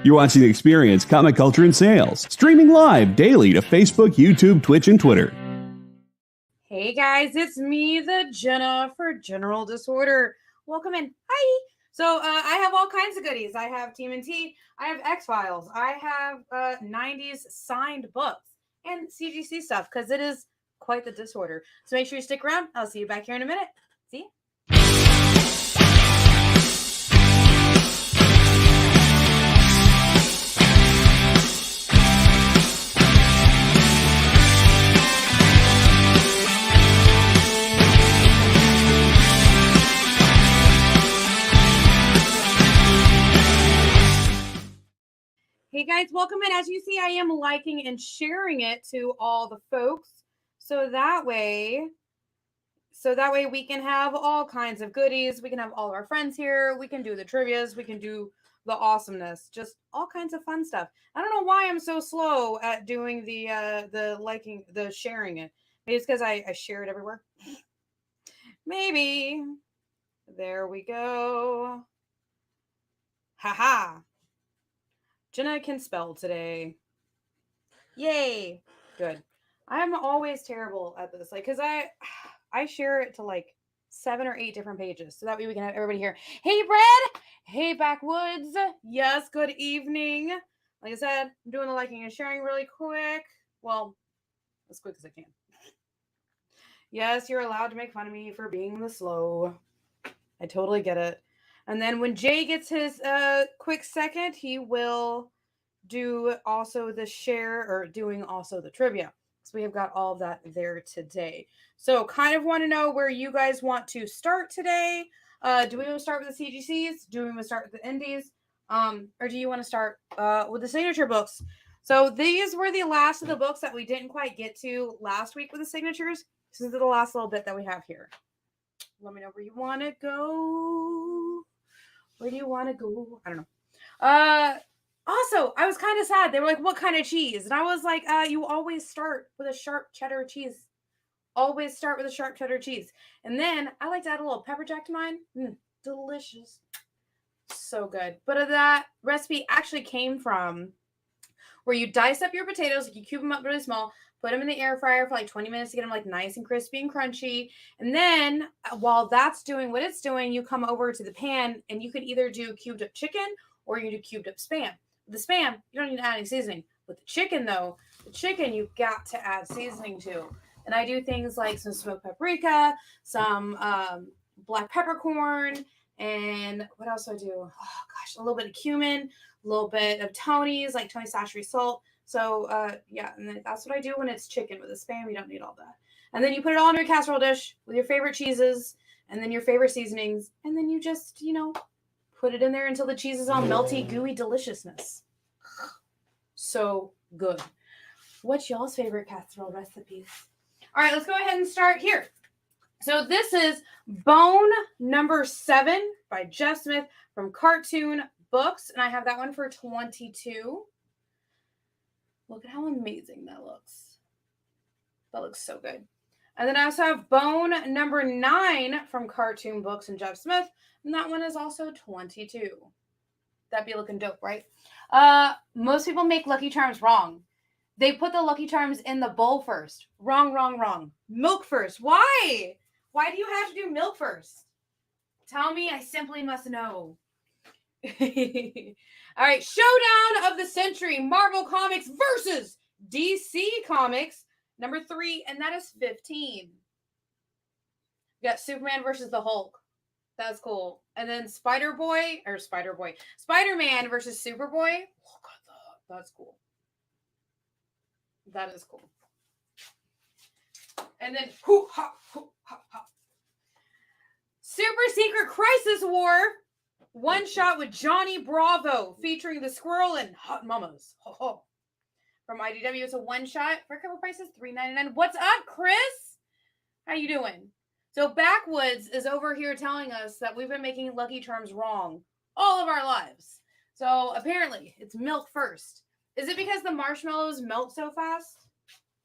You're watching Experience Comic Culture and Sales, streaming live daily to Facebook, YouTube, Twitch, and Twitter. Hey guys, it's me, the Jena for Jeneral Disorder. Welcome in. Hi. So I have all kinds of goodies. I have TMNT, I have X-Files, I have 90s signed books, and CGC stuff, because it is quite the disorder. So make sure you stick around. I'll see you back here in a minute. See you. Hey guys, welcome in. As you see, I am liking and sharing it to all the folks. So that way we can have all kinds of goodies. We can have all of our friends here. We can do the trivias. We can do the awesomeness. Just all kinds of fun stuff. I don't know why I'm so slow at doing the sharing it. Maybe it's because I share it everywhere. Maybe. There we go. Haha. Jena can spell today. Yay. Good. I'm always terrible at this. Because I share it to 7 or 8 different pages. So that way we can have everybody here. Hey, Brad. Hey, Backwoods. Yes, good evening. Like I said, I'm doing the liking and sharing really quick. Well, as quick as I can. Yes, you're allowed to make fun of me for being the slow. I totally get it. And then when Jay gets his quick second, he will do also the share or doing also the trivia. So we have got all of that there today. So kind of want to know where you guys want to start today. Do we want to start with the CGCs? Do we want to start with the indies? Or do you want to start with the signature books? So these were the last of the books that we didn't quite get to last week with the signatures. This is the last little bit that we have here. Let me know where you want to go. Where do you want to go? I don't know. Also, I was kind of sad. They were like, what kind of cheese? And I was like, you always start with a sharp cheddar cheese. Always start with a sharp cheddar cheese. And then I like to add a little pepper jack to mine. Delicious. So good. But that recipe actually came from where you dice up your potatoes, you cube them up really small, put them in the air fryer for 20 minutes to get them nice and crispy and crunchy. And then while that's doing what it's doing, you come over to the pan and you can either do cubed up chicken or you can do cubed up Spam. With the Spam, you don't need to add any seasoning. With the chicken though, you've got to add seasoning to. And I do things like some smoked paprika, some black peppercorn, and what else do I do? Oh gosh, a little bit of cumin, a little bit of Tony's, Tony's sachet salt. So, yeah, and that's what I do when it's chicken. With a Spam, you don't need all that. And then you put it all in your casserole dish with your favorite cheeses and then your favorite seasonings. And then you just, put it in there until the cheese is all melty, gooey deliciousness. So good. What's y'all's favorite casserole recipes? All right, let's go ahead and start here. So this is Bone number 7 by Jeff Smith from Cartoon Books. And I have that one for $22. Look at how amazing that looks. That looks so good. And then I also have Bone number 9 from Cartoon Books and Jeff Smith. And that one is also $22. That'd be looking dope, right? Most people make Lucky Charms wrong. They put the Lucky Charms in the bowl first. Wrong, wrong, wrong. Milk first. Why? Why do you have to do milk first? Tell me, I simply must know. All right, Showdown of the Century, Marvel Comics versus DC Comics, number 3, and that is $15. We got Superman versus the Hulk. That's cool. And then Spider-Man versus Superboy. Look at that. That's cool. That is cool. And then Super Secret Crisis War. One shot with Johnny Bravo featuring the Squirrel and Hot Mamas. Ho, ho. From IDW, it's a one shot for cover prices $3.99. What's up, Chris? How you doing? So Backwoods is over here telling us that we've been making Lucky Charms wrong all of our lives. So apparently it's milk first. Is it because the marshmallows melt so fast?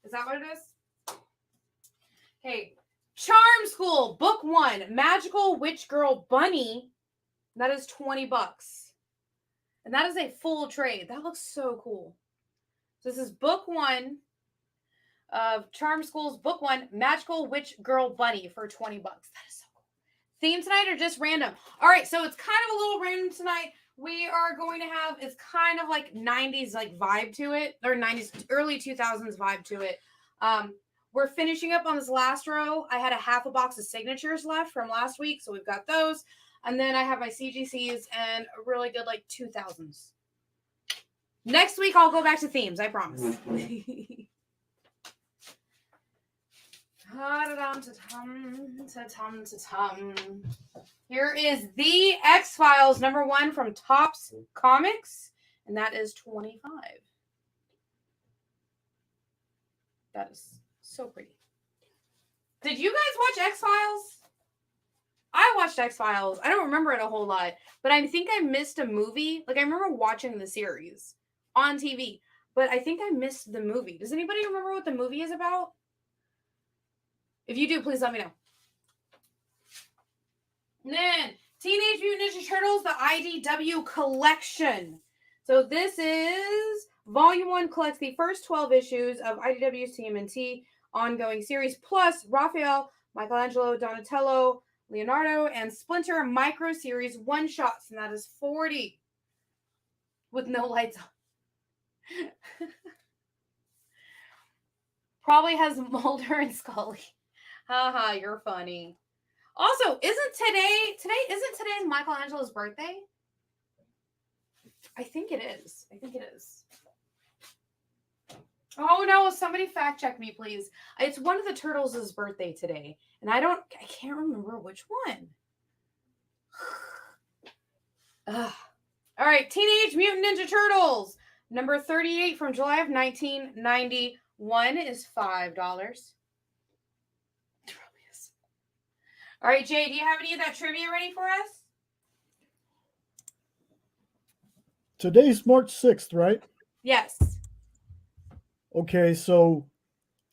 Is that what it is? Okay. Charm School, Book 1, Magical Witch Girl Bunny. That is $20. And that is a full trade. That looks so cool. So this is book 1 of Charm School's book 1, Magical Witch Girl Bunny for $20. That is so cool. Theme tonight or just random? All right, so it's kind of a little random tonight. We are going to have, it's kind of like 90s like vibe to it, or 90s, early 2000s vibe to it. We're finishing up on this last row. I had a half a box of signatures left from last week, so we've got those. And then I have my CGCs and a really good like 2000s. Next week, I'll go back to themes, I promise. Here is the X-Files #1 from Topps Comics, and that is $25. That is so pretty. Did you guys watch X-Files? I watched X-Files. I don't remember it a whole lot, but I think I missed a movie. Like, I remember watching the series on TV, but I think I missed the movie. Does anybody remember what the movie is about? If you do, please let me know. And then, Teenage Mutant Ninja Turtles, the IDW collection. So this is Volume 1 collects the first 12 issues of IDW's TMNT ongoing series, plus Raphael, Michelangelo, Donatello, Leonardo, and Splinter micro series one-shots, and that is $40 with no lights on. Probably has Mulder and Scully. Haha, you're funny. Also, isn't today's Michelangelo's birthday? I think it is. Oh no, somebody fact check me, please. It's one of the Turtles' birthday today, and I can't remember which one. All right, Teenage Mutant Ninja Turtles, number 38 from July of 1991 is $5. All right, Jay, do you have any of that trivia ready for us? Today's March 6th, right? Yes. Okay, so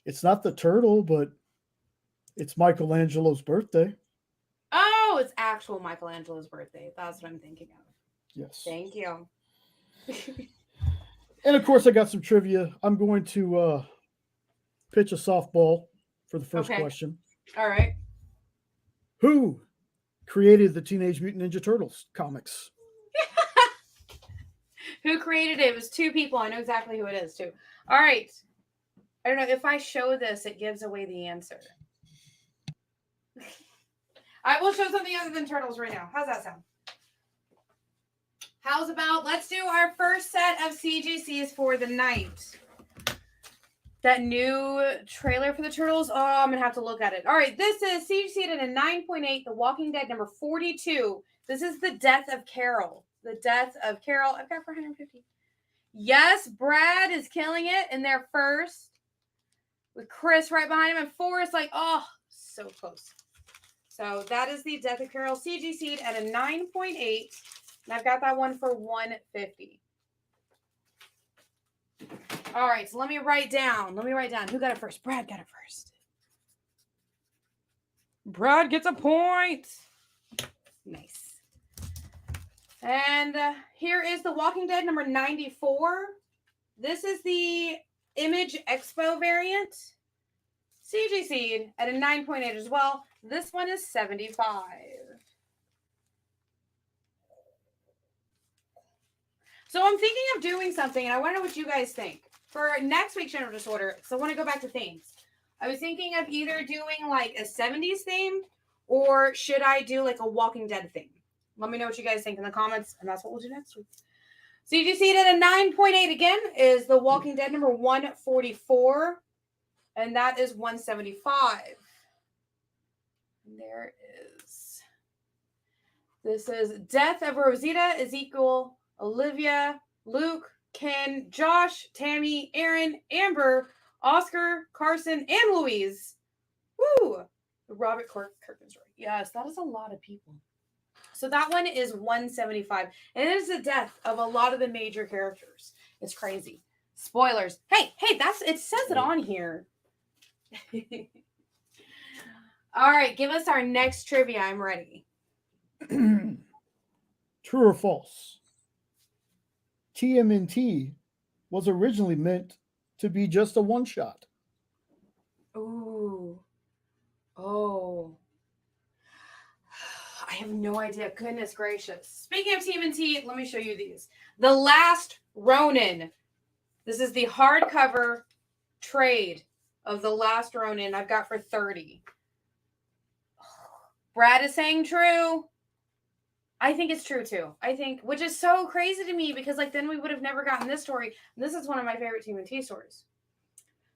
it's not the turtle, but it's Michelangelo's birthday. Oh, it's actual Michelangelo's birthday. That's what I'm thinking of. Yes. Thank you. And of course, I got some trivia. I'm going to pitch a softball for the first question. All right. Who created the Teenage Mutant Ninja Turtles comics? Who created it? It was 2 people. I know exactly who it is, too. All right. I don't know. If I show this, it gives away the answer. I will show something other than turtles right now. How's that sound? How's about, let's do our first set of CGCs for the night. That new trailer for the Turtles. Oh, I'm going to have to look at it. All right, this is CGC at a 9.8, The Walking Dead, number 42. This is The Death of Carol. The Death of Carol. I've got 450. Yes, Brad is killing it in there first. With Chris right behind him. And Forrest like, oh, so close. So that is The Death of Carol. CGC at a 9.8. And I've got that one for 150. All right, so let me write down. Who got it first? Brad got it first. Brad gets a point. Nice. And here is The Walking Dead number 94. This is the Image Expo variant. CGC at a 9.8 as well. This one is 75. So I'm thinking of doing something, and I want to know what you guys think. For next week's Jeneral Disorder, so I want to go back to themes. I was thinking of either doing like a 70s theme, or should I do like a Walking Dead theme? Let me know what you guys think in the comments, and that's what we'll do next week. So you just see it at a 9.8 again, is The Walking Dead number 144, and that is 175. And there is. This is Death of Rosita, Ezekiel, Olivia, Luke, Ken, Josh, Tammy, Aaron, Amber, Oscar, Carson, and Louise. Woo! Robert Kirkman's right. Yes, that is a lot of people. So that one is 175. And it is the death of a lot of the major characters. It's crazy. Spoilers. Hey, it says it on here. All right, give us our next trivia. I'm ready. True or false? TMNT was originally meant to be just a one-shot? Ooh. Oh. I have no idea. Goodness gracious. Speaking of TMNT, let me show you these. The Last Ronin. This is the hardcover trade of The Last Ronin I've got for $30. Brad is saying true. I think it's true too. Which is so crazy to me because then we would have never gotten this story. This is one of my favorite TMNT stories.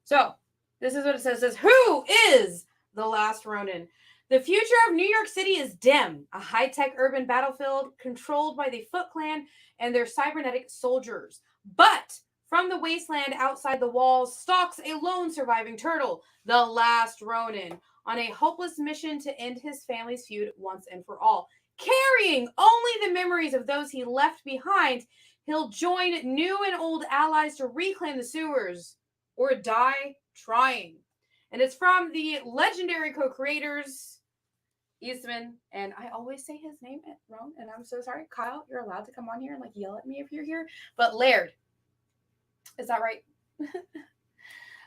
So this is what it says. It says, who is the Last Ronin? The future of New York City is dim, a high-tech urban battlefield controlled by the Foot Clan and their cybernetic soldiers. But from the wasteland outside the walls stalks a lone surviving turtle, the Last Ronin, on a hopeless mission to end his family's feud once and for all. Carrying only the memories of those he left behind, he'll join new and old allies to reclaim the sewers or die trying. And it's from the legendary co-creators, Eastman, and I always say his name wrong, and I'm so sorry. Kyle, you're allowed to come on here and yell at me if you're here, but Laird. Is that right? Yes.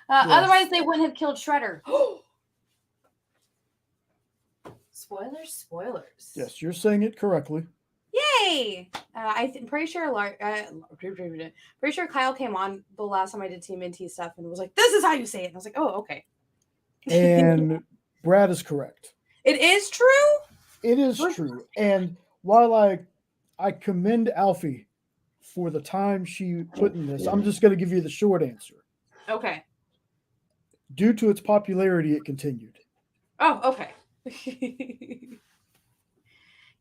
Otherwise, they wouldn't have killed Shredder. Spoilers. Yes, you're saying it correctly. Yay! I'm pretty sure Kyle came on the last time I did TMNT stuff and was like, "This is how you say it." And I was like, "Oh, okay." And Brad is correct. It is true? It is true. And while I commend Alfie for the time she put in this, I'm just going to give you the short answer. Okay. Due to its popularity, it continued. Oh, okay.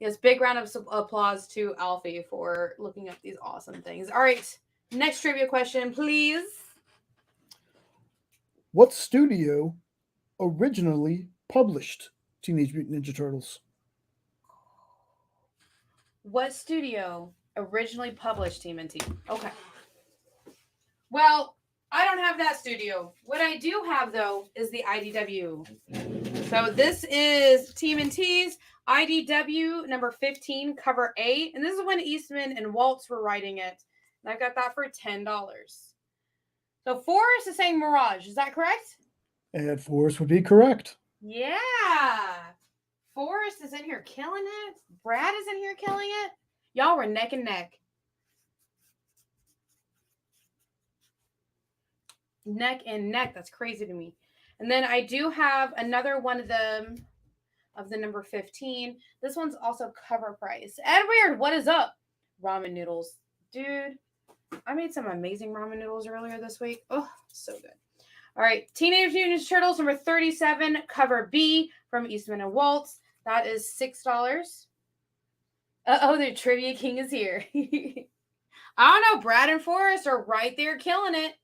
Yes, big round of applause to Alfie for looking up these awesome things. All right, next trivia question, please. What studio originally published Teenage Mutant Ninja Turtles? What studio originally published TMNT? Okay. Well, I don't have that studio. What I do have, though, is the IDW. So this is TMNT's IDW number 15, cover A. And this is when Eastman and Waltz were writing it. And I got that for $10. So Forrest is saying Mirage. Is that correct? And Forrest would be correct. Yeah. Forrest is in here killing it. Brad is in here killing it. Y'all were neck and neck. Neck and neck. That's crazy to me. And then I do have another one of them of the number 15. This one's also cover price. Edward, what is up? Ramen noodles. Dude, I made some amazing ramen noodles earlier this week. Oh, so good. All right. Teenage Mutant Ninja Turtles number 37, cover B from Eastman and Waltz. That is $6. Uh-oh, the Trivia King is here. I don't know. Brad and Forrest are right there killing it.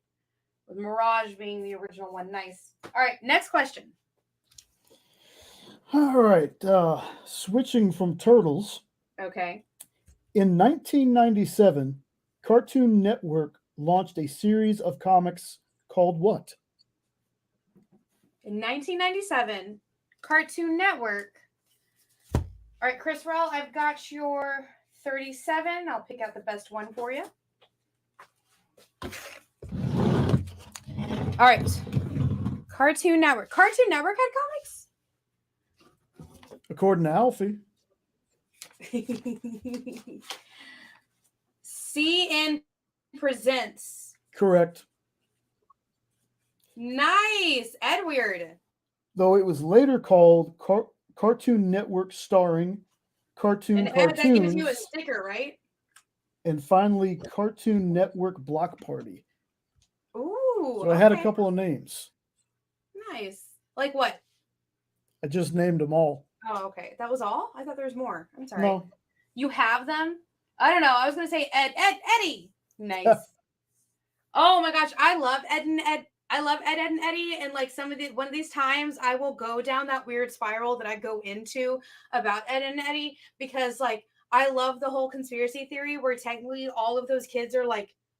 With Mirage being the original one. Nice. All right, next question. All right. Switching from Turtles. Okay. In 1997, Cartoon Network launched a series of comics called what? In 1997, Cartoon Network. All right, Chris Rell, I've got your 37. I'll pick out the best one for you. All right. Cartoon Network. Cartoon Network had comics? According to Alfie. CN Presents. Correct. Nice. Edward. Though it was later called Cartoon Network starring Cartoon Cartoons. That gives you a sticker, right? And finally, Cartoon Network Block Party. Ooh. So I had a couple of names. Nice. Like what? I just named them all. Oh, okay. That was all? I thought there was more. I'm sorry. No. You have them? I don't know. I was going to say Eddie. Nice. Oh my gosh. I love Ed and Ed. I love Ed and Eddie. And one of these times I will go down that weird spiral that I go into about Ed and Eddie because I love the whole conspiracy theory where technically all of those kids are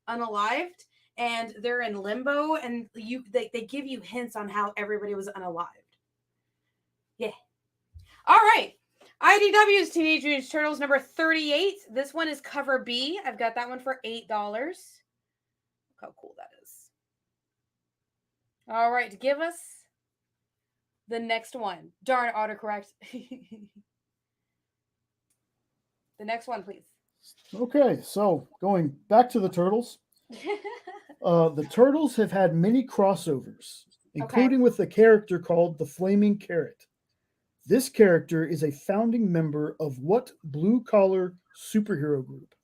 unalived and they're in limbo and they give you hints on how everybody was unalived. Yeah. All right. IDW's Teenage Mutant Ninja Turtles number 38. This one is cover B. I've got that one for $8. Look how cool that is. All right, give us the next one. Darn, autocorrect. The next one, please. Okay, so going back to the Turtles. The Turtles have had many crossovers, including with a character called the Flaming Carrot. This character is a founding member of what blue-collar superhero group?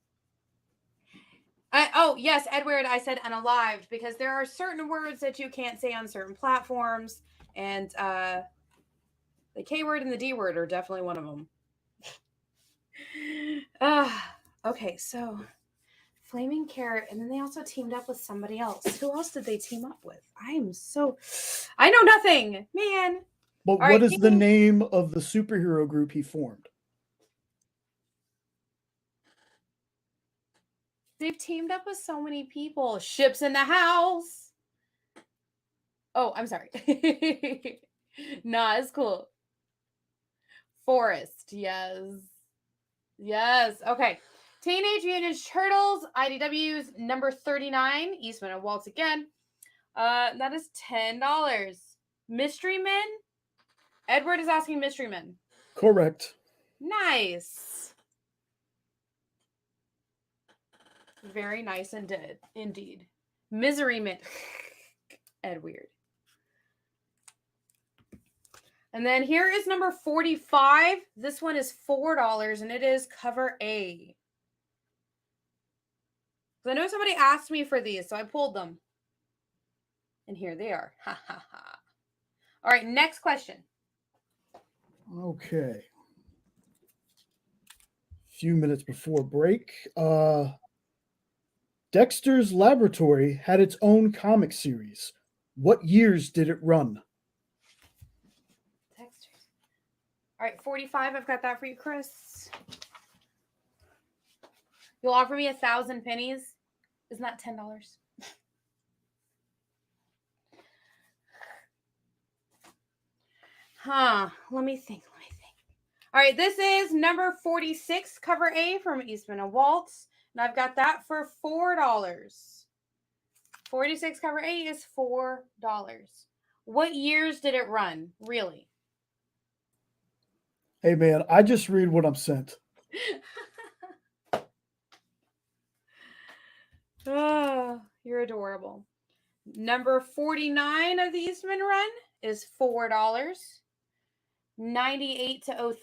Oh, yes, Edward, I said unalived because there are certain words that you can't say on certain platforms, and the K word and the D word are definitely one of them. Okay, so Flaming Carrot, and then they also teamed up with somebody else. Who else did they team up with? I know nothing, man. But what is the name of the superhero group he formed? They've teamed up with so many people. Ships in the house. Oh, I'm sorry. Nah, it's cool. Forest, yes. Yes, okay. Teenage Mutant Ninja Turtles, IDW's number 39, Eastman and Waltz again. That is $10. Mystery Men? Edward is asking Mystery Men. Correct. Nice. Very nice indeed. Misery Men. Edward. And then here is number 45. This one is $4, and it is cover A. I know somebody asked me for these, so I pulled them. And here they are. Ha ha ha. All right, next question. Okay. A few minutes before break. Dexter's Laboratory had its own comic series. What years did it run? Dexter's. All right, 45. I've got that for you, Chris. You'll offer me 1,000 pennies? Isn't that $10? Let me think. All right, this is number 46, cover A from Eastman and Waltz. And I've got that for $4. 46 cover A is $4. What years did it run, really? Hey, man, I just read what I'm sent. Oh, you're adorable. Number 49 of the Eastman run is $4. 98 to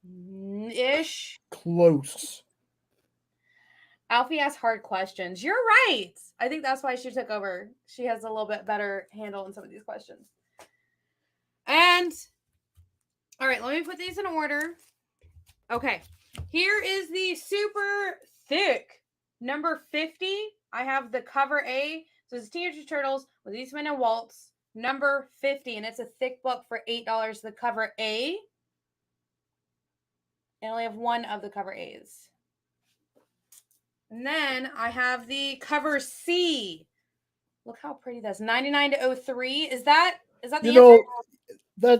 03-ish. Close. Alfie asks hard questions. You're right. I think that's why she took over. She has a little bit better handle on some of these questions. And, all right, let me put these in order. Okay, here is the super thick number 50. I have the cover A. So it's Teenage Mutant Ninja Turtles with Eastman and Waltz. Number 50, and it's a thick book for $8. The cover A. And I only have one of the cover A's. And then I have the cover C. Look how pretty that's 99 to 03. Is that the answer?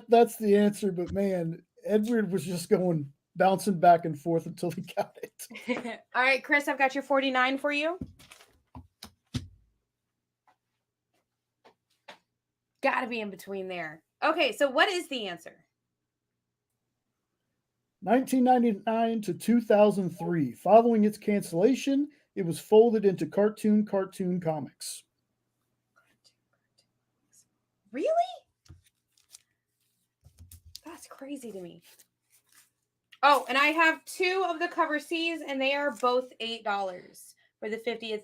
That's the answer, but man, Edward was just bouncing back and forth until he got it. All right, Chris, I've got your 49 for you. Gotta be in between there. Okay, so what is the answer? 1999 to 2003. Following its cancellation, it was folded into Cartoon Comics. Really? That's crazy to me. Oh, and I have two of the cover C's, and they are both $8 for the 50th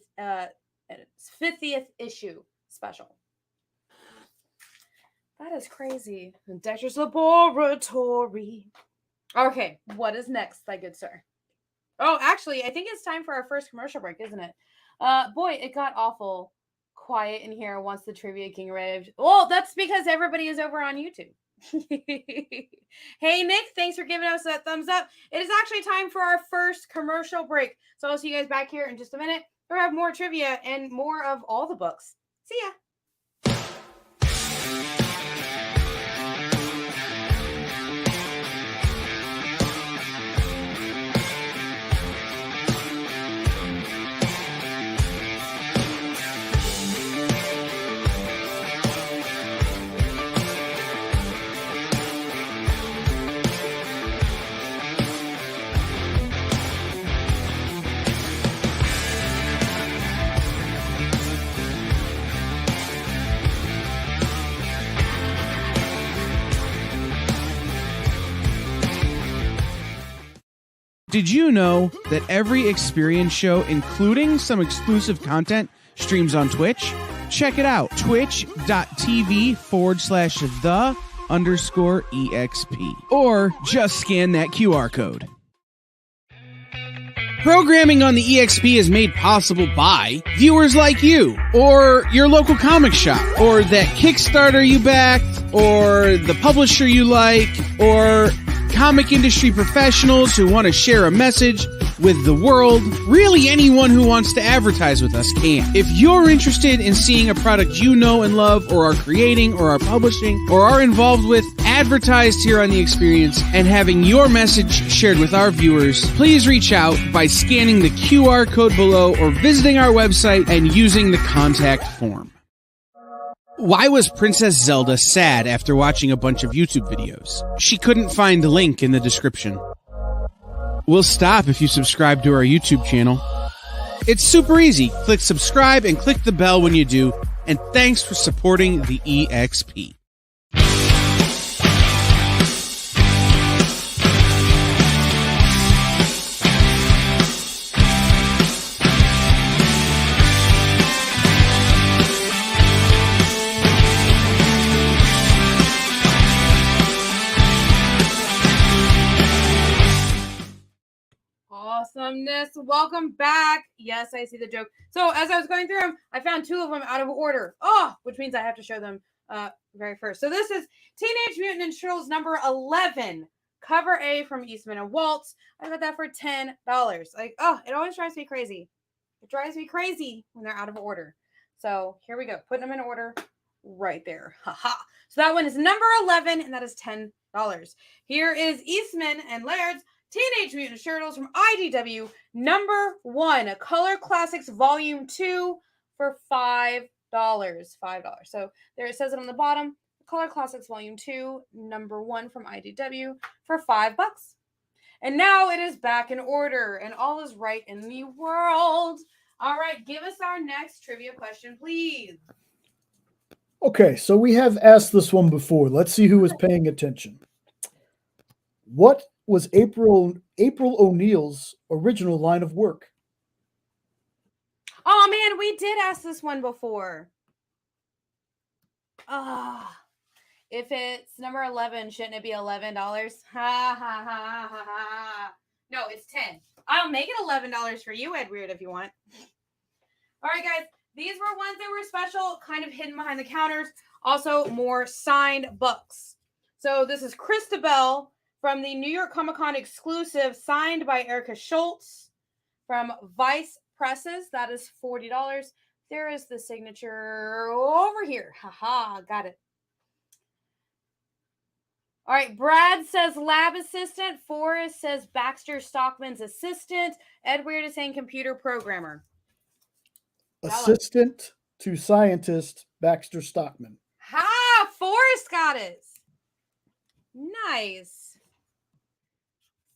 issue special. That is crazy. Dexter's Laboratory. Okay, what is next, my good sir? Oh, actually, I think it's time for our first commercial break, isn't it? Boy, it got awful quiet in here once the Trivia King arrived. Well, that's because everybody is over on YouTube. Hey, Nick, thanks for giving us that thumbs up. It is actually time for our first commercial break. So I'll see you guys back here in just a minute. We'll have more trivia and more of all the books. See ya. Did you know that every experience show, including some exclusive content, streams on Twitch? Check it out, twitch.tv/the_EXP. Or just scan that QR code. Programming on the EXP is made possible by viewers like you, or your local comic shop, or that Kickstarter you backed, or the publisher you like, or comic industry professionals who want to share a message with the world. Really, anyone who wants to advertise with us can. If you're interested in seeing a product you know and love, or are creating, or are publishing, or are involved with, advertised here on The Experience, and having your message shared with our viewers, please reach out by scanning the QR code below or visiting our website and using the contact form. Why was Princess Zelda sad after watching a bunch of YouTube videos? She couldn't find the link in the description. We'll stop if you subscribe to our YouTube channel. It's super easy. Click subscribe and click the bell when you do. And thanks for supporting the EXP. Awesomeness. Welcome back. Yes, I see the joke. So as I was going through them, I found two of them out of order. Oh, which means I have to show them very first. So this is Teenage Mutant Ninja Turtles number 11, cover A from Eastman and Waltz. I got that for $10. Like, oh, it always drives me crazy. It drives me crazy when they're out of order. So here we go. Putting them in order right there. Haha. So that one is number 11, and that is $10. Here is Eastman and Laird's Teenage Mutant Ninja Turtles from IDW, number 1, Color Classics Volume 2 for $5. So there it says it on the bottom, Color Classics Volume 2, number 1 from IDW for $5. And now it is back in order, and all is right in the world. All right, give us our next trivia question, please. Okay, so we have asked this one before. Let's see who was paying attention. What was April O'Neil's original line of work? Oh man, we did ask this one before. If it's number 11, shouldn't it be $11? Ha ha ha ha ha. No, it's 10. I'll make it $11 for you, Ed Weird, if you want. All right, guys. These were ones that were special, kind of hidden behind the counters. Also, more signed books. So this is Christabel from the New York Comic Con exclusive, signed by Erica Schultz from Vice Presses. That is $40. There is the signature over here. Haha, got it. All right, Brad says lab assistant. Forrest says Baxter Stockman's assistant. Edward is saying computer programmer. Assistant to scientist Baxter Stockman. Ha! Forrest got it. Nice.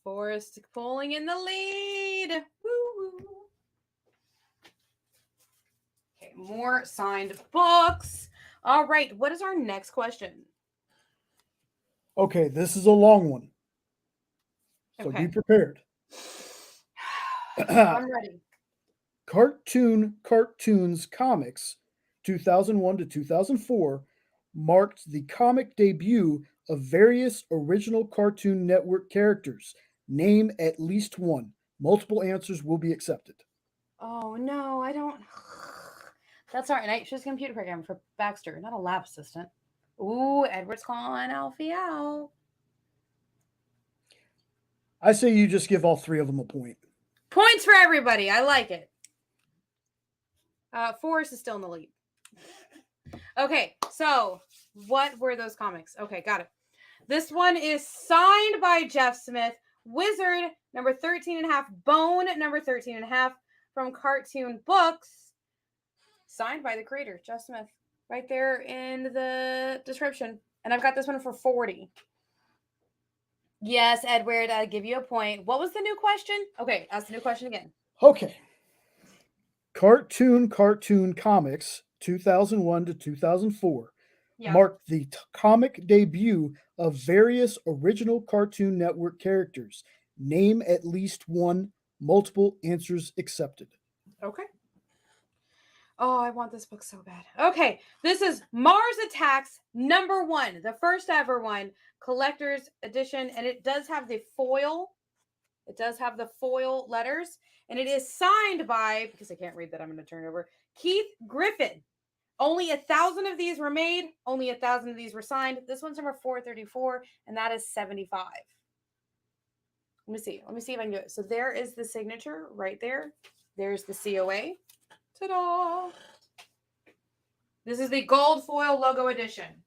Forrest pulling in the lead. Woo-woo. Okay, more signed books. All right, what is our next question? Okay, this is a long one. So Okay. be prepared. I'm ready. Cartoons Comics 2001 to 2004 marked the comic debut of various original Cartoon Network characters. Name at least one. Multiple answers will be accepted. Oh, no, I don't. That's all right. She's a computer programmer for Baxter, not a lab assistant. Ooh, Edward's calling Alfie out. I say you just give all three of them a point. Points for everybody. I like it. Forrest is still in the lead. Okay, so what were those comics? Okay, got it. This one is signed by Jeff Smith. Wizard, number 13.5. Bone, number 13.5. From Cartoon Books. Signed by the creator, Jeff Smith. Right there in the description. And I've got this one for $40. Yes, Edward, I'll give you a point. What was the new question? Okay, ask the new question again. Okay. Cartoon Comics 2001 to 2004 marked the comic debut of various original Cartoon Network characters. Name at least one. Multiple answers accepted. Okay. Oh, I want this book so bad. Okay, this is Mars Attacks #1, the first ever one, collector's edition, and it does have the foil. It does have the foil letters, and it is signed by, because I can't read that, I'm going to turn it over, Keith Griffin. Only 1,000 of these were made. Only 1,000 of these were signed. This one's number 434, and that is 75. Let me see. Let me see if I can do it. So there is the signature right there. There's the COA. Ta-da! This is the gold foil logo edition.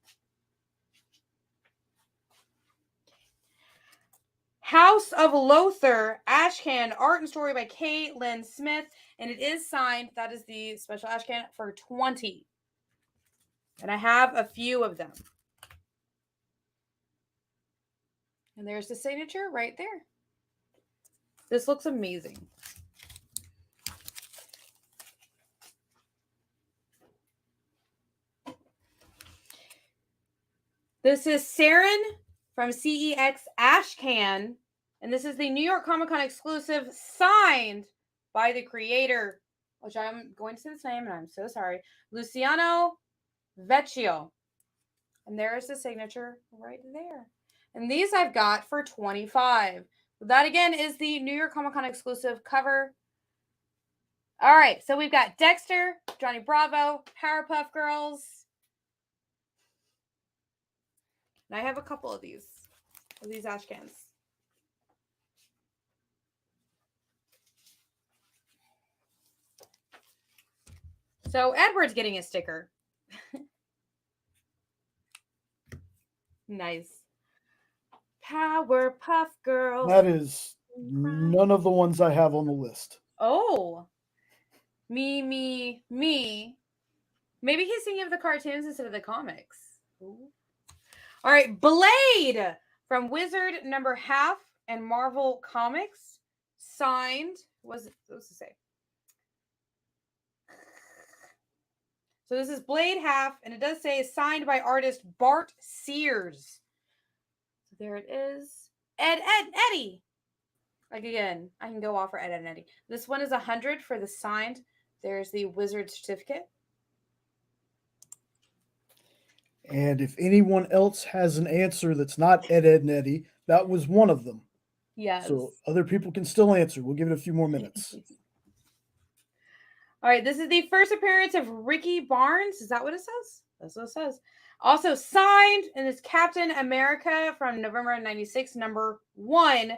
House of Lothar, Ashcan, art and story by K. Lynn Smith, and it is signed. That is the special Ashcan for 20. And I have a few of them. And there's the signature right there. This looks amazing. This is Saren from CEX Ashcan, and this is the New York Comic Con exclusive, signed by the creator, which I'm going to say this name, and I'm so sorry, Luciano Vecchio. And there's the signature right there. And these I've got for 25. That again is the New York Comic Con exclusive cover. All right, so we've got Dexter, Johnny Bravo, Powerpuff Girls. And I have a couple of these Ashcans. So Edward's getting a sticker. Nice. Powerpuff Girls. That is none of the ones I have on the list. Oh. Me. Maybe he's thinking of the cartoons instead of the comics. Ooh. All right, Blade from Wizard #1/2 and Marvel Comics, signed. What was it supposed to say? So this is Blade half, and it does say signed by artist Bart Sears. So there it is. Eddie. Like again, I can go off for Ed and Eddie. This one is 100 for the signed. There's the Wizard certificate. And if anyone else has an answer that's not Ed, and Eddie, that was one of them. Yes. So other people can still answer. We'll give it a few more minutes. All right, this is the first appearance of Ricky Barnes. Is that what it says? That's what it says. Also signed, and it's Captain America from November '96, #1.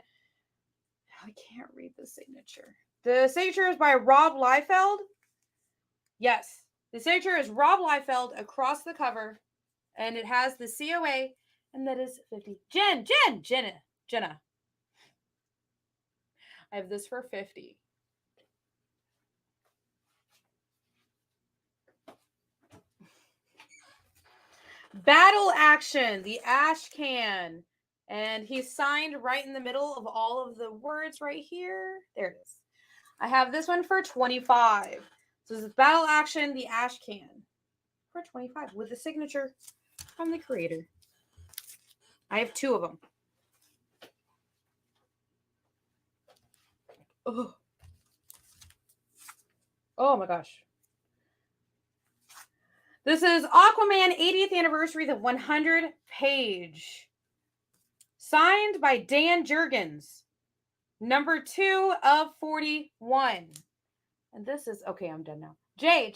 I can't read the signature. The signature is by Rob Liefeld. Yes, the signature is Rob Liefeld across the cover, and it has the COA, and that is 50. Jena. I have this for 50. Battle Action, the Ashcan. And he's signed right in the middle of all of the words right here. There it is. I have this one for 25. So this is Battle Action, the Ashcan, for 25 with the signature from the creator. I have 2 of them. Oh my gosh. This is Aquaman 80th anniversary, the 100 page. Signed by Dan Jurgens. #2 of 41. And this is, okay, I'm done now. J.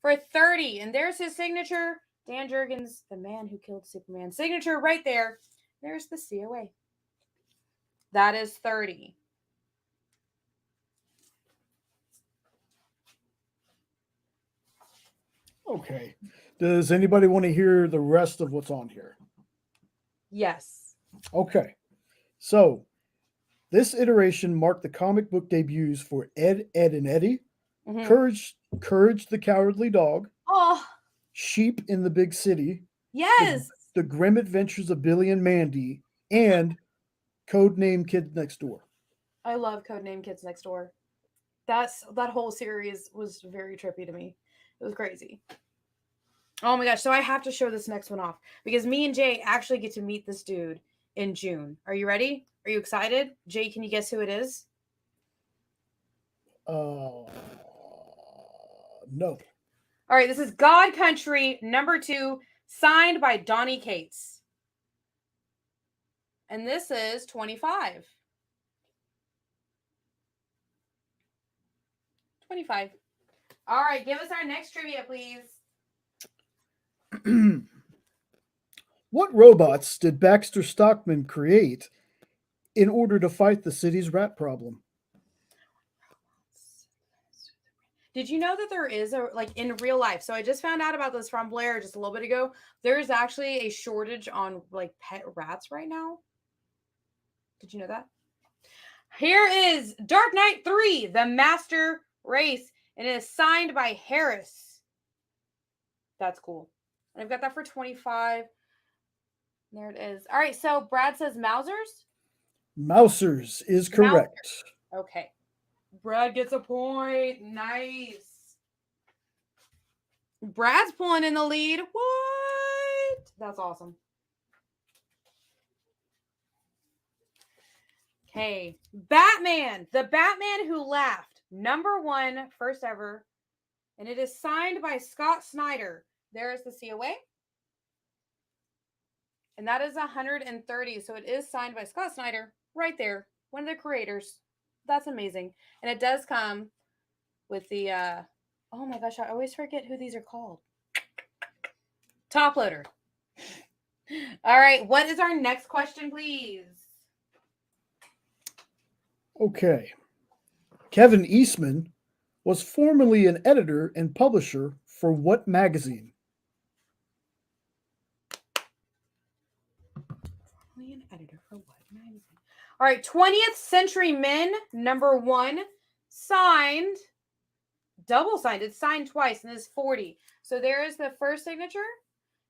For 30. And there's his signature. Dan Jurgens, the man who killed Superman. Signature right there. There's the COA. That is 30. Okay. Does anybody want to hear the rest of what's on here? Yes. Okay. So this iteration marked the comic book debuts for Ed, and Eddie, Courage the Cowardly Dog, Sheep in the Big City, yes, the Grim Adventures of Billy and Mandy, and Codename Kids Next Door. I love Codename Kids Next Door. That whole series was very trippy to me. It was crazy. Oh my gosh. So I have to show this next one off because me and Jay actually get to meet this dude in June. Are you ready? Are you excited? Jay, can you guess who it is? No. All right, this is God Country #2, signed by Donnie Cates. And this is 25. 25. All right, give us our next trivia, please. What robots did Baxter Stockman create in order to fight the city's rat problem? Did you know that there is a, like, in real life? So I just found out about this from Blair just a little bit ago. There's actually a shortage on like pet rats right now. Did you know that? Here is Dark Knight 3, The Master Race, and it is signed by Harris. That's cool. And I've got that for 25. There it is. All right, so Brad says Mausers. Mousers is correct. Mauser. Okay. Brad gets a point. Nice. Brad's pulling in the lead. What? That's awesome. Okay. Batman. The Batman Who Laughed. #1, first ever. And it is signed by Scott Snyder. There's the COA. And that is 130. So it is signed by Scott Snyder right there. One of the creators. That's amazing. And it does come with the, oh my gosh, I always forget who these are called. Top loader. All right. What is our next question, please? Okay. Kevin Eastman was formerly an editor and publisher for what magazine? Formerly an editor for what magazine? All right. 20th Century Men, #1, signed, double signed. It's signed twice, and this is 40. So there is the first signature,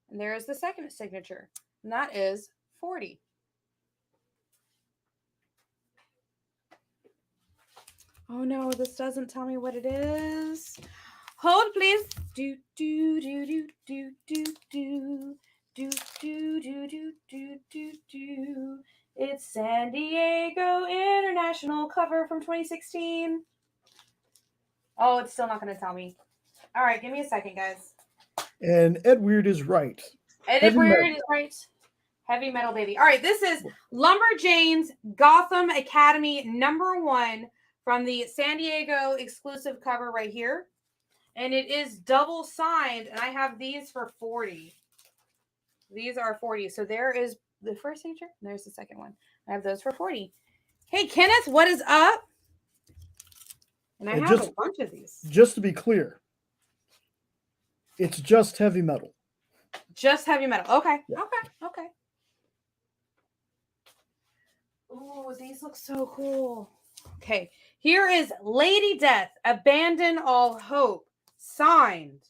and there is the second signature, and that is 40. Oh no, this doesn't tell me what it is. Hold, please. Do do do do do do do do do do do do do do. It's San Diego International cover from 2016. Oh, it's still not going to tell me. All right, give me a second, guys. And Ed Weird is right. Ed Weird is right. Heavy metal, baby. All right, this is Lumberjanes Gotham Academy #1 from the San Diego exclusive cover right here. And it is double signed, and I have these for 40. These are 40. So there is the first signature, and there's the second one. I have those for 40. Hey, Kenneth, what is up? And I have a bunch of these. Just to be clear, it's just heavy metal. Just heavy metal. Okay. Yeah. Okay. Ooh, these look so cool. Okay. Here is Lady Death, Abandon All Hope, signed.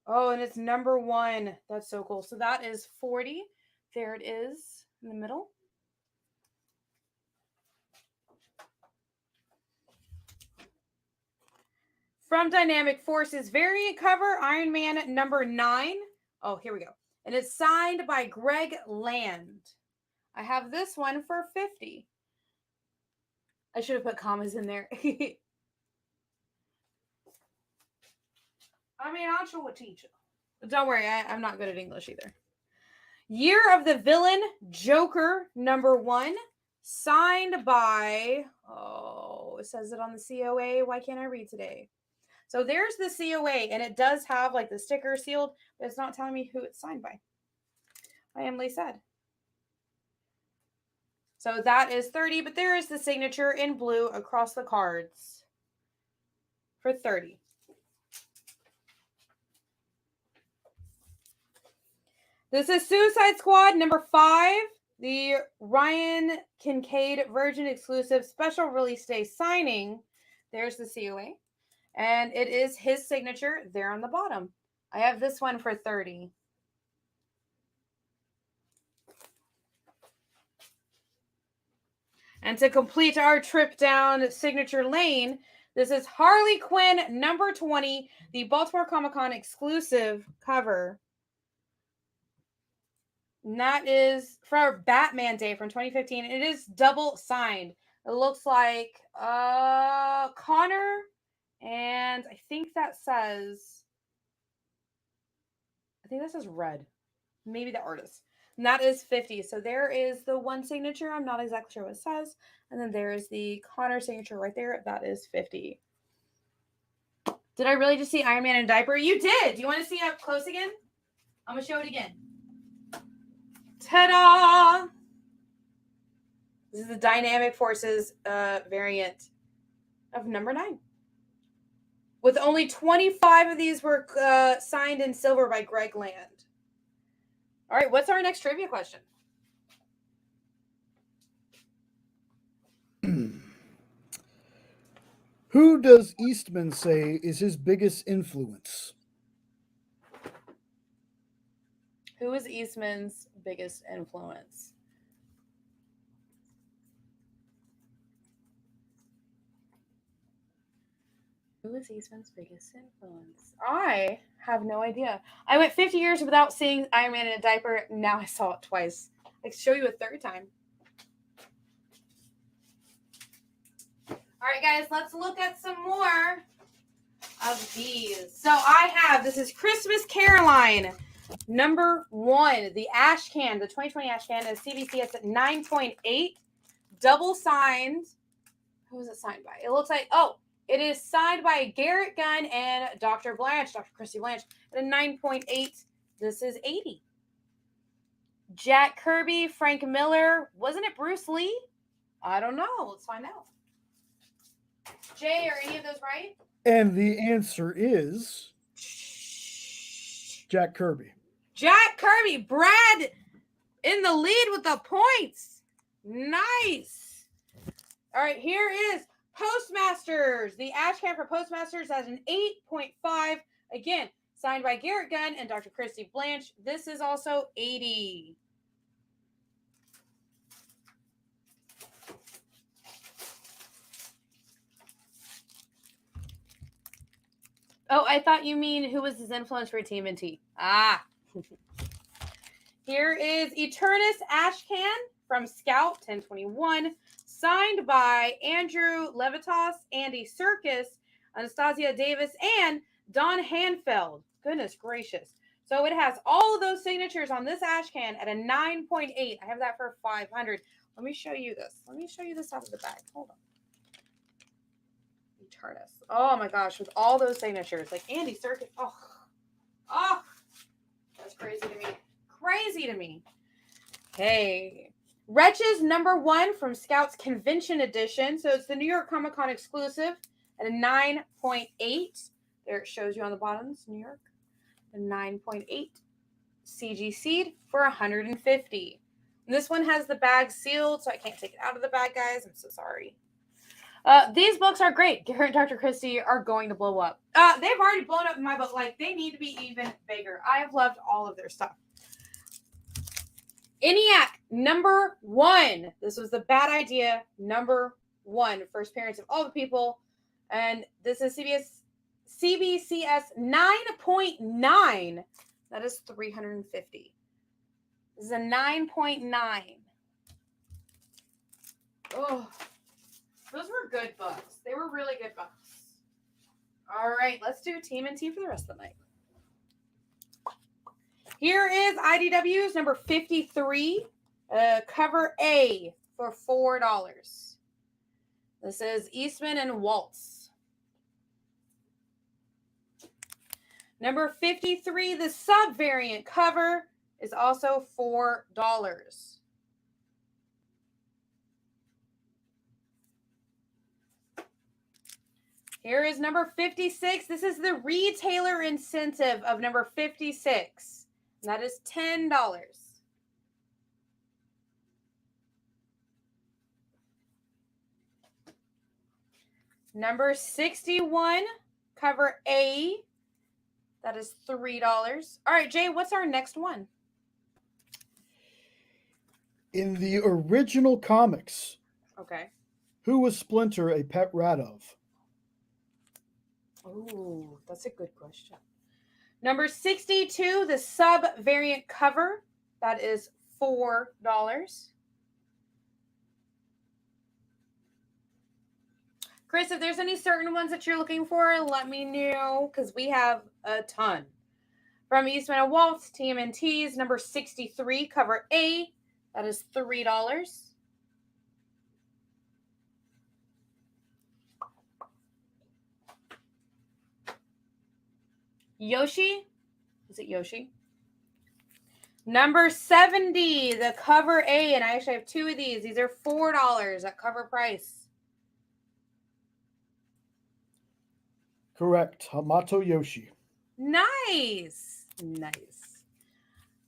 Oh, and it's #1. That's so cool. So that is 40. There it is in the middle. From Dynamic Forces, variant cover, Iron Man #9. Oh, here we go. And it's signed by Greg Land. I have this one for 50. I should have put commas in there. I mean, I'll show a teacher. But don't worry, I'm not good at English either. Year of the Villain, Joker #1, signed by, oh, it says it on the COA. Why can't I read today? So there's the COA, and it does have like the sticker sealed, but it's not telling me who it's signed by. I am sad. So that is 30, but there is the signature in blue across the cards for 30. This is Suicide Squad #5, the Ryan Kincaid Virgin exclusive special release day signing. There's the COA. And it is his signature there on the bottom. I have this one for 30. And to complete our trip down signature lane, this is Harley Quinn #20, the Baltimore Comic-Con exclusive cover. And that is for Batman Day from 2015. It is double signed. It looks like Connor, and I think that says red. Maybe the artist. And that is 50. So there is the one signature. I'm not exactly sure what it says. And then there is the Connor signature right there. That is 50. Did I really just see Iron Man in a diaper? You did. Do you want to see it up close again? I'm going to show it again. Ta-da! This is the Dynamic Forces variant of number 9. With only 25 of these were signed in silver by Greg Land. All right, what's our next trivia question? Who does Eastman say is his biggest influence? Who is Eastman's biggest influence? Who is Eastman's biggest influence? I have no idea. I went 50 years without seeing Iron Man in a diaper. Now I saw it twice. I can show you a third time. All right, guys, let's look at some more of these. So I have, this is Christmas Caroline, number 1, the ash can, the 2020 ash can is CBC. It's at 9.8, double signed. Who is it signed by? It looks like, it is signed by Garrett Gunn and Dr. Christy Blanche, at a 9.8. This is 80. Jack Kirby, Frank Miller. Wasn't it Bruce Lee? I don't know. Let's find out. Jay, are any of those right? And the answer is Jack Kirby. Jack Kirby. Brad in the lead with the points. Nice. All right, here is Postmasters. The ash can for Postmasters has an 8.5. Again, signed by Garrett Gunn and Dr. Christy Blanche. This is also 80. Oh, I thought you mean who was his influence for TMNT. Ah. Here is Eternus ash can from Scout 1021. Signed by Andrew Levitas, Andy Serkis, Anastasia Davis, and Don Hanfeld. Goodness gracious. So it has all of those signatures on this ash can at a 9.8. I have that for 500. Let me show you this. Let me show you this out of the bag. Hold on. Eternus. Oh my gosh, with all those signatures. Like Andy Serkis. Oh. That's crazy to me. Crazy to me. Hey. Wretches number 1 from Scouts Convention Edition. So it's the New York Comic Con exclusive at a 9.8. There it shows you on the bottom. It's New York. A 9.8. CG Seed for 150. And this one has the bag sealed, so I can't take it out of the bag, guys. I'm so sorry. These books are great. Garrett and Dr. Christy are going to blow up. They've already blown up in my book. Like, they need to be even bigger. I have loved all of their stuff. ENIAC number 1. This was the bad idea number 1. First appearance of all the people. And this is CBCS 9.9. That is 350. This is a 9.9. Oh, those were good books. They were really good books. All right, let's do TMNT for the rest of the night. Here is IDW's number 53, cover A for $4. This is Eastman and Waltz. Number 53, the sub-variant cover is also $4. Here is number 56. This is the retailer incentive of number 56. And that is $10. Number 61, cover A. That is $3. All right, Jay, what's our next one? In the original comics, Okay. who was Splinter a pet rat of? Oh, that's a good question. Number 62, the sub-variant cover. That is $4. Chris, if there's any certain ones that you're looking for, let me know, because we have a ton. From Eastman and Waltz, TMNT's number 63, cover A. That is $3. Yoshi? Is it Yoshi? Number 70, the cover A, and I actually have two of these. These are $4 at cover price. Correct. Hamato Yoshi. Nice. Nice.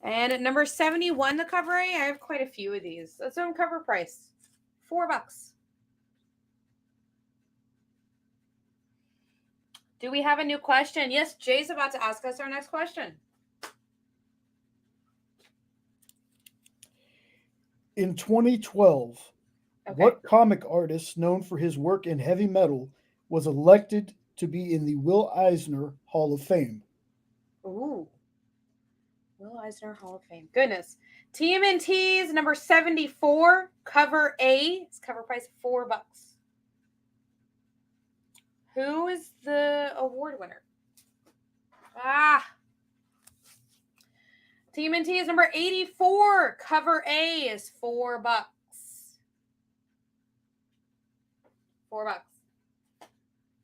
And at number 71, the cover A, I have quite a few of these. That's on cover price. $4. Do we have a new question? Yes, Jay's about to ask us our next question. In 2012, Okay. what comic artist known for his work in heavy metal was elected to be in the Will Eisner Hall of Fame? Ooh. Will Eisner Hall of Fame. Goodness. TMNT's number 74, cover A. It's cover price $4. Who is the award winner? TMNT is number 84. Cover A is $4. $4.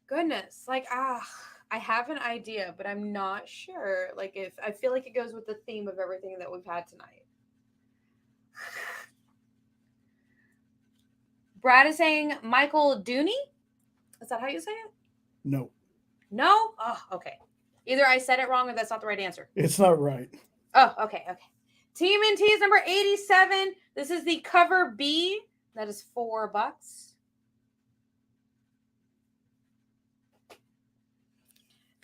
Goodness. I have an idea, but I'm not sure. If I feel like it goes with the theme of everything that we've had tonight. Brad is saying Michael Dooney. Is that how you say it? No. No? Oh, okay. Either I said it wrong or that's not the right answer. It's not right. Oh, okay. TMNT is number 87. This is the cover B. That is $4.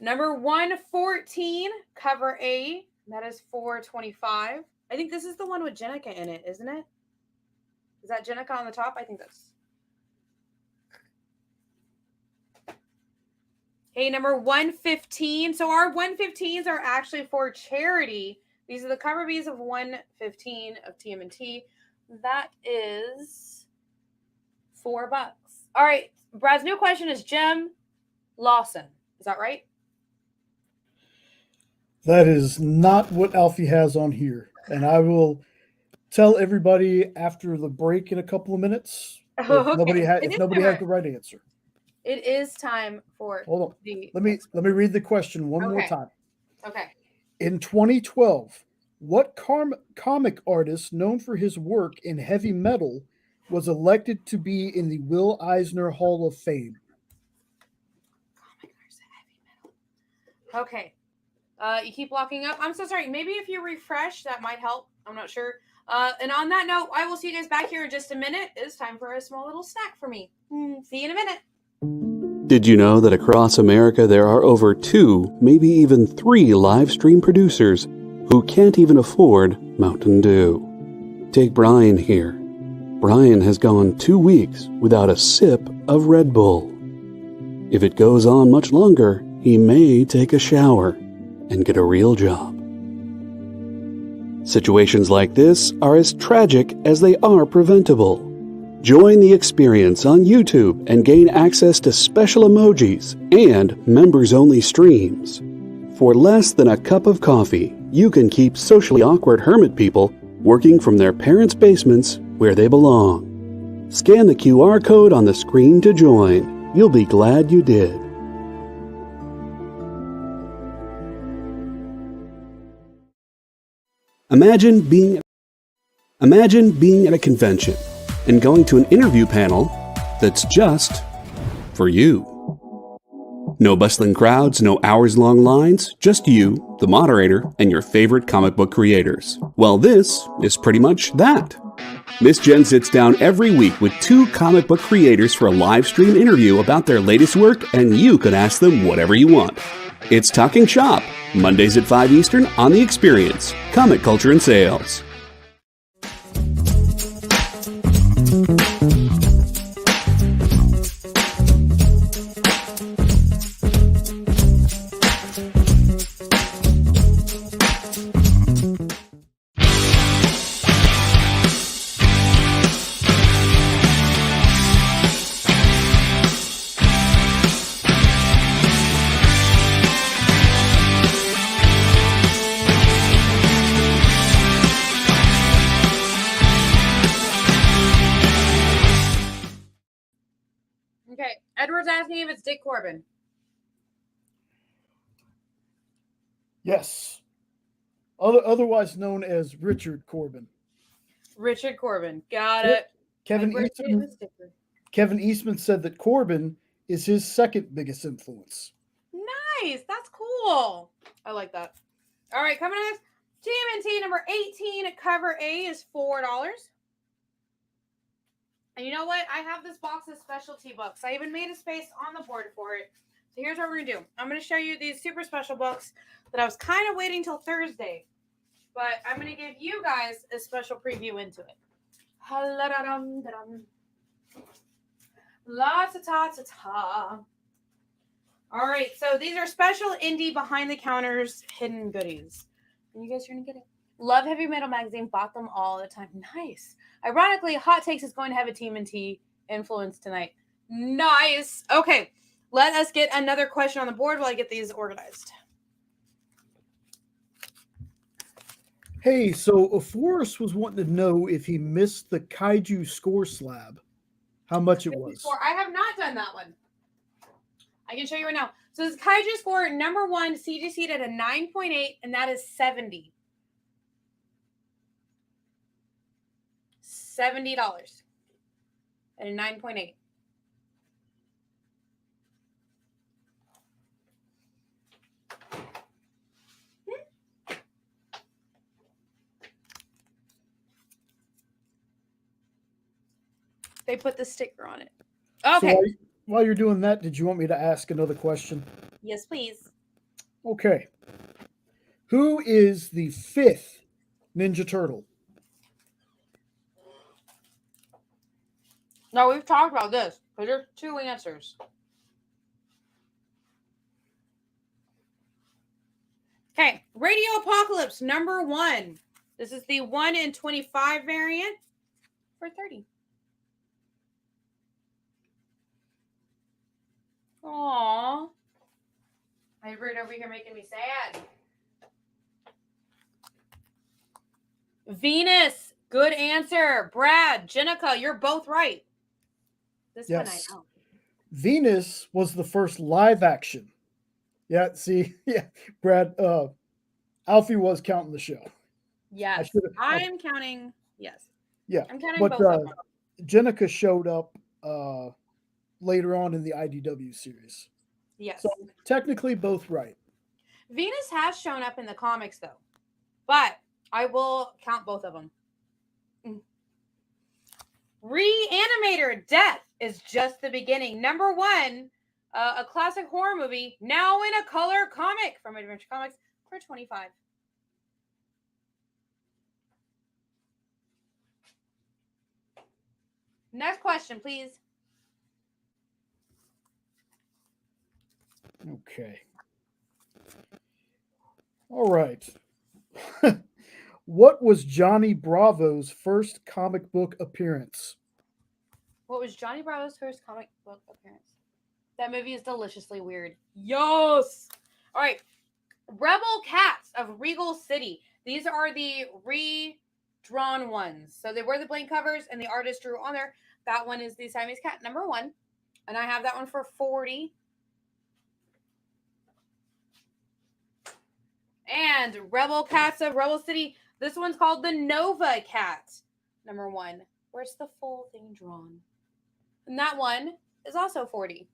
Number 114, cover A. That is $4.25. I think this is the one with Jenica in it, isn't it? Is that Jenica on the top? I think that's. Hey, number 115. So our 115s are actually for charity. These are the cover Bs of 115 of TMNT. That is $4. All right. Brad's new question is Jim Lawson. Is that right? That is not what Alfie has on here. And I will tell everybody after the break in a couple of minutes if nobody has the right answer. It is time for Hold on. Let me read the question one more time. Okay. In 2012, what comic artist known for his work in heavy metal was elected to be in the Will Eisner Hall of Fame? Okay. You keep locking up. I'm so sorry. Maybe if you refresh, that might help. I'm not sure. And on that note, I will see you guys back here in just a minute. It's time for a small little snack for me. See you in a minute. Did you know that across America there are over 2, maybe even 3 live stream producers who can't even afford Mountain Dew? Take Brian here. Brian has gone 2 weeks without a sip of Red Bull. If it goes on much longer, he may take a shower and get a real job. Situations like this are as tragic as they are preventable. Join the experience on YouTube and gain access to special emojis and members-only streams. For less than a cup of coffee, you can keep socially awkward hermit people working from their parents' basements where they belong. Scan the QR code on the screen to join. You'll be glad you did. Imagine being at a convention and going to an interview panel that's just for you. No bustling crowds, no hours-long lines, just you, the moderator, and your favorite comic book creators. Well, this is pretty much that. Miss Jen sits down every week with 2 comic book creators for a live stream interview about their latest work, and you can ask them whatever you want. It's Talking Shop, Mondays at 5 Eastern on The Experience, Comic Culture and Sales. Okay. Edward's asking if it's Dick Corbin. Yes. Otherwise known as Richard Corbin. Richard Corbin. Got Yep. it. Kevin Eastman said that Corbin is his second biggest influence. Nice. That's cool. I like that. All right, coming next. TMNT number 18 cover A is $4. And you know what? I have this box of specialty books. I even made a space on the board for it. So here's what we're going to do. I'm going to show you these super special books that I was kind of waiting till Thursday. But I'm going to give you guys a special preview into it. La-ta-ta-ta-ta. All right, so these are special indie behind-the-counters hidden goodies. And you guys are going to get it. Love Heavy Metal Magazine. Bought them all the time. Nice. Ironically, Hot Takes is going to have a TMNT influence tonight. Nice. Okay, let us get another question on the board while I get these organized. Hey, so Forrest was wanting to know if he missed the Kaiju score slab, how much it was. I have not done that one. I can show you right now. So this Kaiju score, number 1, CGC'd at a 9.8, and that is 70. $70 at a 9.8. They put the sticker on it. Okay. So while you're doing that, did you want me to ask another question? Yes, please. Okay. Who is the 5th Ninja Turtle? No, we've talked about this, because there's 2 answers. Okay, Radio Apocalypse, number 1. This is the 1 in 25 variant for 30. Aww. Edward over here making me sad. Venus, good answer. Brad, Jenica, you're both right. This one I know. Venus was the first live action. Yeah, see, yeah, Brad, Alfie was counting the show. Yes, I'm counting. Yes. Yeah, I'm counting but both of them. Jenica showed up later on in the IDW series. Yes. So technically both right. Venus has shown up in the comics though, but I will count both of them. Reanimator Death is just the beginning. Number 1, a classic horror movie, now in a color comic from Adventure Comics for 25. Next question, please. Okay. All right. What was Johnny Bravo's first comic book appearance? What was Johnny Bravo's first comic book appearance? That movie is deliciously weird. Yes. All right. Rebel Cats of Regal City. These are the redrawn ones. So they were the blank covers and the artist drew on there. That one is the Siamese cat, number 1. And I have that one for 40. And Rebel Cats of Rebel City. This one's called the Nova Cat, number 1. Where's the full thing drawn? And that one is also 40.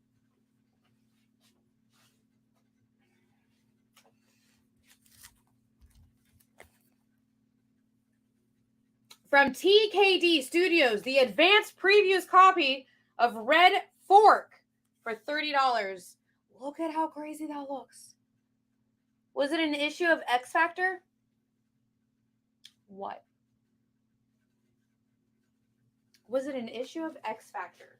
From TKD Studios, the advanced previews copy of Red Fork for $30. Look at how crazy that looks. Was it an issue of X Factor? What? Was it an issue of X Factor?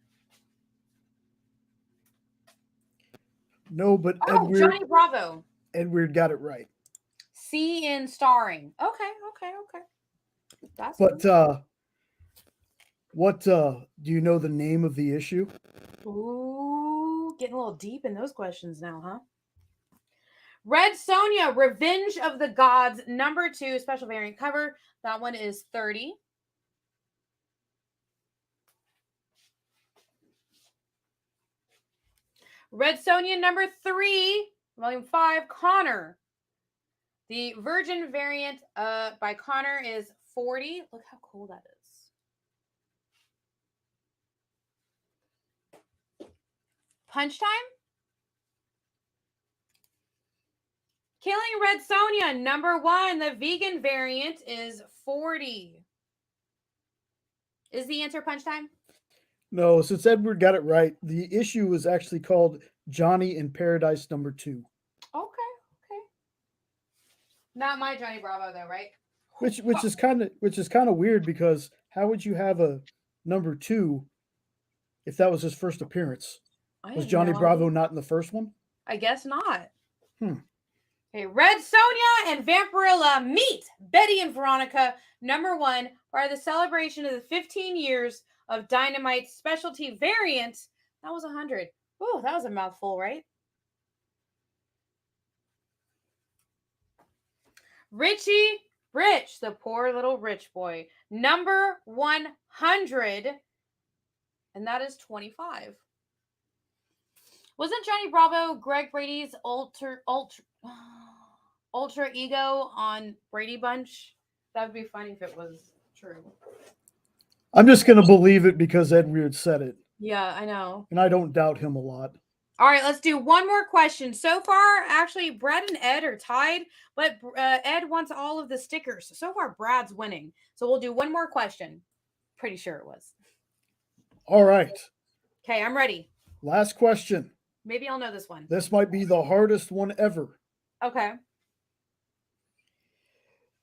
No, but Johnny Bravo. Edward got it right. C in starring. Okay. That's But cool. what do you know the name of the issue? Ooh, getting a little deep in those questions now, huh? Red Sonja, Revenge of the Gods, number 2, special variant cover. That one is 30. Red Sonja number 3, volume 5, Connor. The Virgin variant by Connor is 40. Look how cool that is. Punch Time. Killing Red Sonja number 1. The vegan variant is 40. Is the answer Punch Time? No, since Edward got it right, the issue was actually called Johnny in Paradise number 2. Okay. Not my Johnny Bravo though, right? Which is kind of weird, because how would you have a number 2 if that was his first appearance? Was Johnny Bravo not in the first one? I guess not. Okay, Red Sonja and Vampirilla meet Betty and Veronica number 1 for the celebration of the 15 years of Dynamite's specialty variant. That was 100. Ooh, that was a mouthful, right? Richie Rich, the poor little rich boy, number 100, and that is 25. Wasn't Johnny Bravo Greg Brady's ultra ego on Brady Bunch? That would be funny if it was true. I'm just going to believe it because Edward said it. Yeah, I know. And I don't doubt him a lot. All right, let's do one more question. So far, actually, Brad and Ed are tied, but Ed wants all of the stickers. So far, Brad's winning. So we'll do one more question. Pretty sure it was. All right. Okay, I'm ready. Last question. Maybe I'll know this one. This might be the hardest one ever. Okay.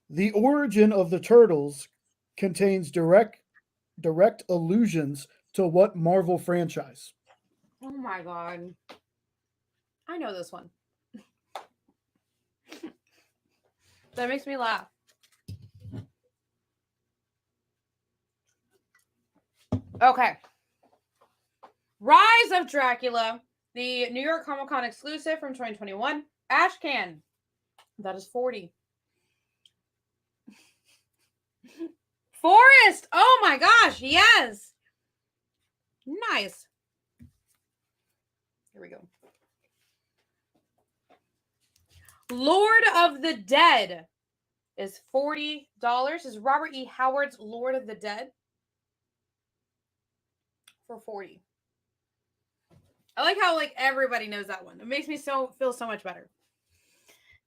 The origin of the Turtles contains direct allusions to what Marvel franchise? Oh my God. I know this one. That makes me laugh. Okay. Rise of Dracula, the New York Comic Con exclusive from 2021. Ashcan. That is 40. Forrest. Oh my gosh. Yes. Nice. Here we go. Lord of the Dead is $40. Is Robert E. Howard's Lord of the Dead for 40. I like how everybody knows that one. It makes me feel so much better.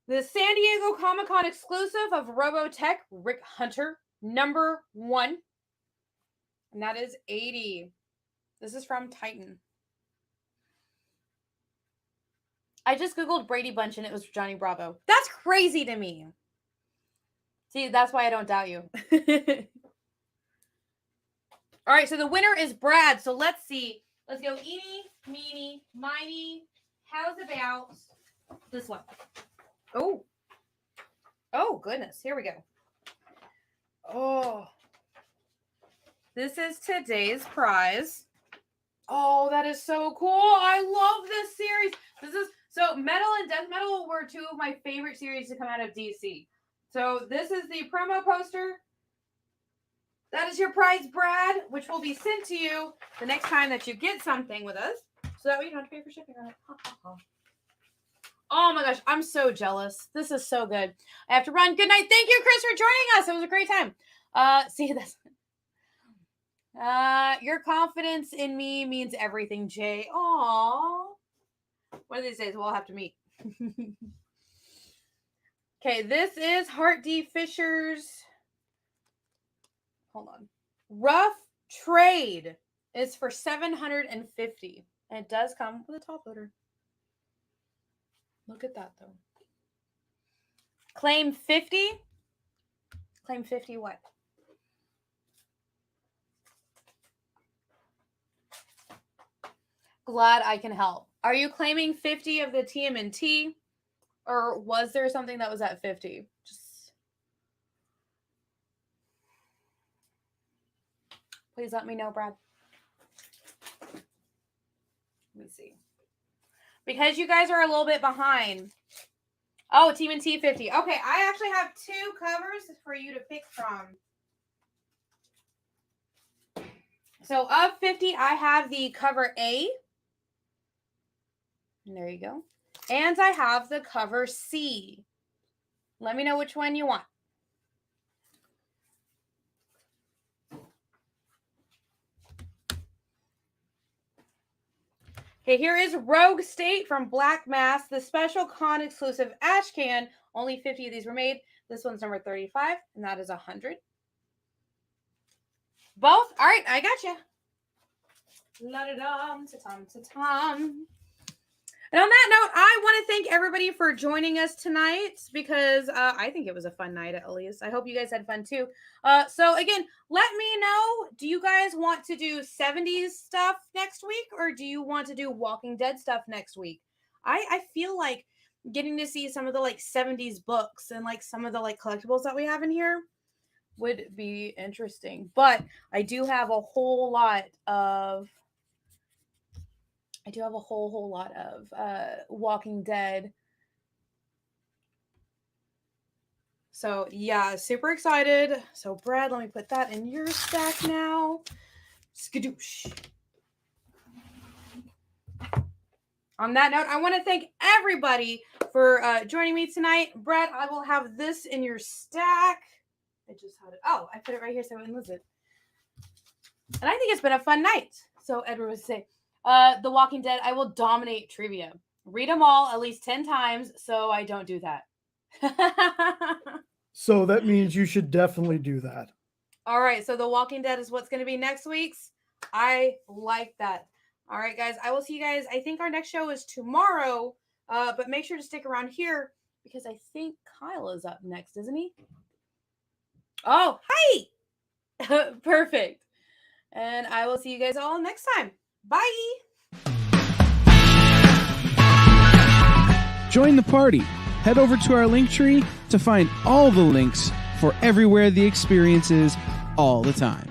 The San Diego Comic-Con exclusive of Robotech, Rick Hunter, number 1. And that is 80. This is from Titan. I just Googled Brady Bunch and it was Johnny Bravo. That's crazy to me. See, that's why I don't doubt you. All right, so the winner is Brad. So let's see. Let's go eeny, meeny, miny. How's about this one? Oh. Oh, goodness. Here we go. Oh. This is today's prize. Oh, that is so cool. I love this series. So Metal and Death Metal were 2 of my favorite series to come out of DC. So this is the promo poster. That is your prize, Brad, which will be sent to you the next time that you get something with us. So that way you don't have to pay for shipping on it. Oh my gosh, I'm so jealous. This is so good. I have to run. Good night. Thank you, Chris, for joining us. It was a great time. See this. Your confidence in me means everything, Jay. Aww. One of these days we'll have to meet. Okay, this is Hart D. Fisher's. Hold on. Rough Trade is for $750. And it does come with a top loader. Look at that, though. Claim 50. Claim 50 what? Glad I can help. Are you claiming 50 of the TMNT? Or was there something that was at 50? Please let me know, Brad. Let me see. Because you guys are a little bit behind. Oh, TMNT 50. Okay, I actually have 2 covers for you to pick from. So of 50, I have the cover A. And there you go. And I have the cover C. Let me know which one you want. Okay, here is Rogue State from Black Mass, the special con exclusive ash can. Only 50 of these were made. This one's number 35, and that is 100. Both? All right, I got you. La-da-dum, ta-tum, ta-tum. And on that note, I want to thank everybody for joining us tonight because I think it was a fun night at least. I hope you guys had fun too. So again, let me know, do you guys want to do 70s stuff next week or do you want to do Walking Dead stuff next week? I feel like getting to see some of the like 70s books and like some of the like collectibles that we have in here would be interesting. But I do have a whole lot of Walking Dead. So yeah, super excited. So Brad, let me put that in your stack now. Skadoosh. On that note, I want to thank everybody for joining me tonight. Brad, I will have this in your stack. I just had it. Oh, I put it right here so I wouldn't lose it. And I think it's been a fun night. So Edward would say, The Walking Dead, I will dominate trivia. Read them all at least 10 times so I don't do that. So that means you should definitely do that. All right. So The Walking Dead is what's going to be next week's. I like that. All right, guys. I will see you guys. I think our next show is tomorrow. But make sure to stick around here because I think Kyle is up next, isn't he? Oh, hi. Perfect. And I will see you guys all next time. Bye. Join the party. Head over to our Linktree to find all the links for everywhere the experience is all the time.